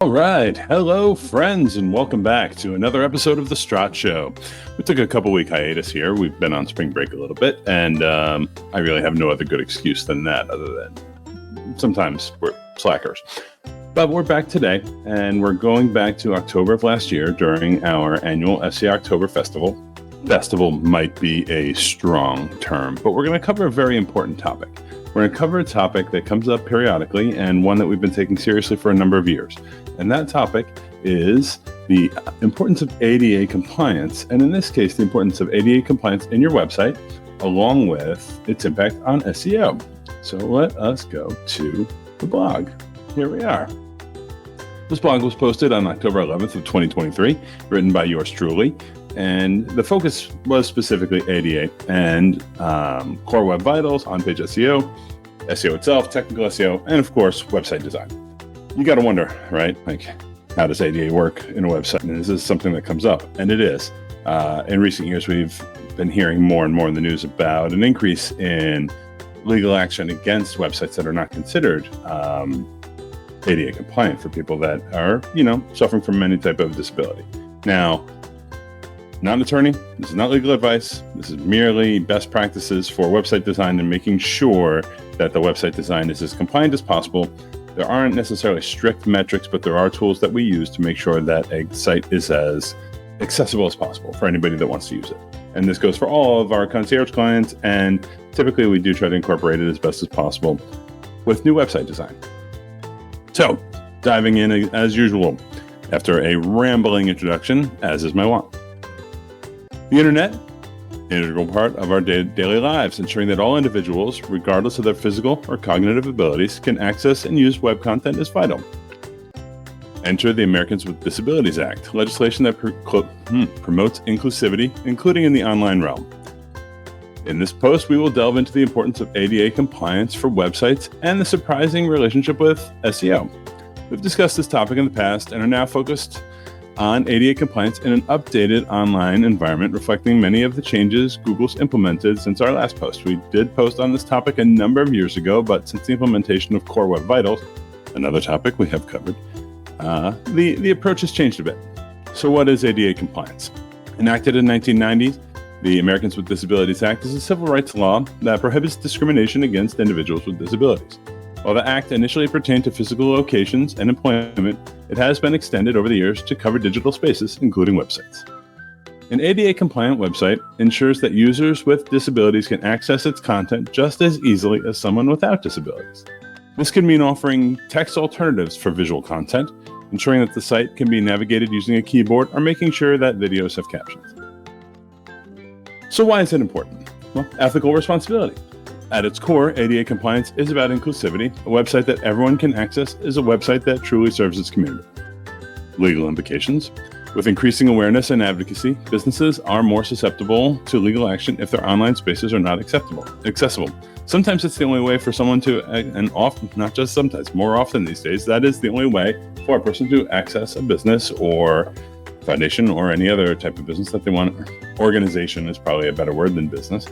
All right. Hello, friends, and welcome back to another episode of the StrottSHOW. We took a couple-week hiatus here. We've been on spring break a little bit, and I really have no other good excuse than that, other than sometimes we're slackers. But we're back today, and we're going back to October of last year during our annual SEO October Festival. Festival might be a strong term, but we're going to cover a very important topic. We're going to cover a topic that comes up periodically and one that we've been taking seriously for a number of years. And that topic is the importance of ADA compliance. And in this case, the importance of ADA compliance in your website, along with its impact on SEO. So let us go to the blog. Here we are. This blog was posted on October 11th of 2023, written by yours truly. And the focus was specifically ADA and core web vitals, on-page SEO, SEO itself, technical SEO, and of course, website design. You got to wonder, right? Like, how does ADA work in a website? And this is something that comes up, and it is. In recent years, we've been hearing more and more in the news about an increase in legal action against websites that are not considered ADA compliant for people that are, suffering from any type of disability. Now, not an attorney, this is not legal advice, this is merely best practices for website design and making sure that the website design is as compliant as possible. There aren't necessarily strict metrics, but there are tools that we use to make sure that a site is as accessible as possible for anybody that wants to use it. And this goes for all of our concierge clients, and typically we do try to incorporate it as best as possible with new website design. So, diving in as usual, after a rambling introduction, as is my wont. The internet, an integral part of our daily lives, ensuring that all individuals, regardless of their physical or cognitive abilities, can access and use web content is vital. Enter the Americans with Disabilities Act, legislation that promotes inclusivity, including in the online realm. In this post, we will delve into the importance of ADA compliance for websites and the surprising relationship with SEO. We've discussed this topic in the past and are now focused on ADA compliance in an updated online environment reflecting many of the changes Google's implemented since our last post. We did post on this topic a number of years ago, but since the implementation of Core Web Vitals, another topic we have covered, the approach has changed a bit. So what is ADA compliance? Enacted in 1990, the Americans with Disabilities Act is a civil rights law that prohibits discrimination against individuals with disabilities. While the Act initially pertained to physical locations and employment, it has been extended over the years to cover digital spaces, including websites. An ADA-compliant website ensures that users with disabilities can access its content just as easily as someone without disabilities. This can mean offering text alternatives for visual content, ensuring that the site can be navigated using a keyboard, or making sure that videos have captions. So why is it important? Well, ethical responsibility. At its core, ADA compliance is about inclusivity. A website that everyone can access is a website that truly serves its community. Legal implications. With increasing awareness and advocacy, businesses are more susceptible to legal action if their online spaces are not accessible. Sometimes it's the only way for someone to, and often, not just sometimes, more often these days, that is the only way for a person to access a business or foundation or any other type of business that they want. Organization is probably a better word than business.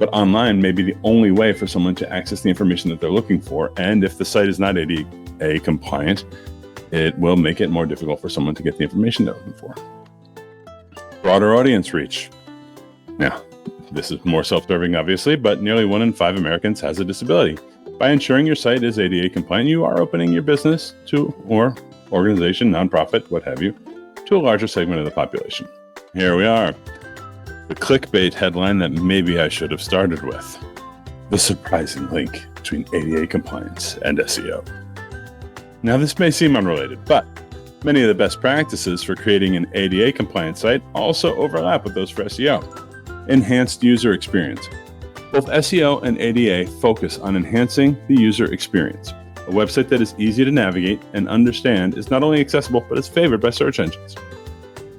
But online may be the only way for someone to access the information that they're looking for. And if the site is not ADA compliant, it will make it more difficult for someone to get the information they're looking for. Broader audience reach. Now, this is more self-serving, obviously, but nearly 1 in 5 Americans has a disability. By ensuring your site is ADA compliant, you are opening your business to, or organization, nonprofit, what have you, to a larger segment of the population. Here we are. The clickbait headline that maybe I should have started with. The surprising link between ADA compliance and SEO. Now, this may seem unrelated, but many of the best practices for creating an ADA compliant site also overlap with those for SEO. Enhanced user experience. Both SEO and ADA focus on enhancing the user experience. A website that is easy to navigate and understand is not only accessible, but is favored by search engines.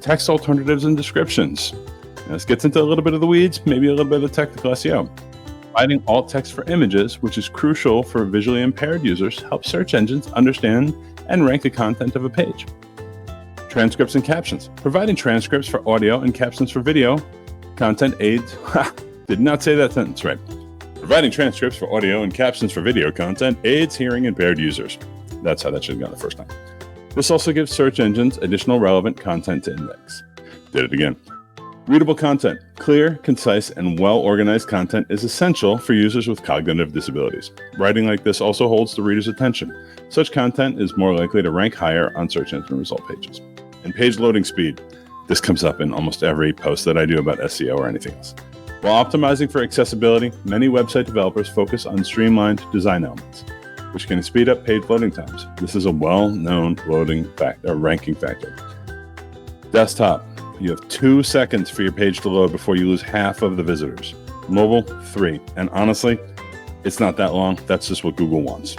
Text alternatives and descriptions. Now, this gets into a little bit of the weeds, maybe a little bit of the technical SEO. Providing alt text for images, which is crucial for visually impaired users, helps search engines understand and rank the content of a page. Transcripts and captions. Providing transcripts for audio and captions for video content aids. Did not say that sentence right. Providing transcripts for audio and captions for video content aids hearing impaired users. That's how that should have gone the first time. This also gives search engines additional relevant content to index. Did it again. Readable content. Clear, concise, and well-organized content is essential for users with cognitive disabilities. Writing like this also holds the reader's attention. Such content is more likely to rank higher on search engine result pages. And page loading speed. This comes up in almost every post that I do about SEO or anything else. While optimizing for accessibility, many website developers focus on streamlined design elements, which can speed up page loading times. This is a well-known ranking factor. Desktop. You have 2 seconds for your page to load before you lose half of the visitors. Mobile, 3. And honestly, it's not that long. That's just what Google wants.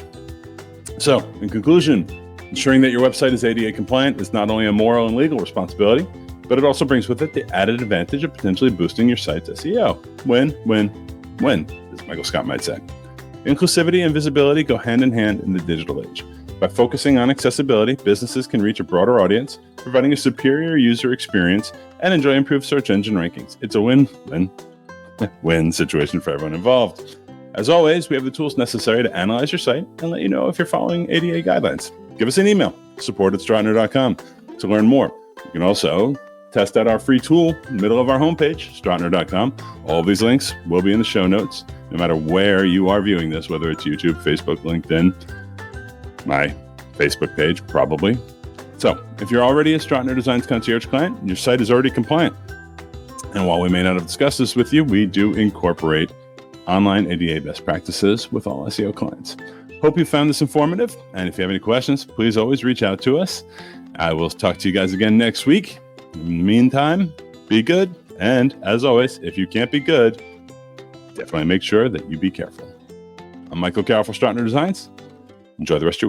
So, in conclusion, ensuring that your website is ADA compliant is not only a moral and legal responsibility, but it also brings with it the added advantage of potentially boosting your site's SEO. Win, win, win, as Michael Scott might say. Inclusivity and visibility go hand in hand in the digital age. By focusing on accessibility, businesses can reach a broader audience, providing a superior user experience and enjoy improved search engine rankings. It's a win-win situation for everyone involved. As always, we have the tools necessary to analyze your site and let you know if you're following ADA guidelines. Give us an email, support@strottner.com, to learn more. You can also test out our free tool in the middle of our homepage, strottner.com. All of these links will be in the show notes, no matter where you are viewing this, whether it's YouTube, Facebook, LinkedIn, my Facebook page, probably. So if you're already a Strottner Designs Concierge client, your site is already compliant. And while we may not have discussed this with you, we do incorporate online ADA best practices with all SEO clients. Hope you found this informative. And if you have any questions, please always reach out to us. I will talk to you guys again next week. In the meantime, be good. And as always, if you can't be good, definitely make sure that you be careful. I'm Michael Carroll for Strottner Designs. Enjoy the rest of your week.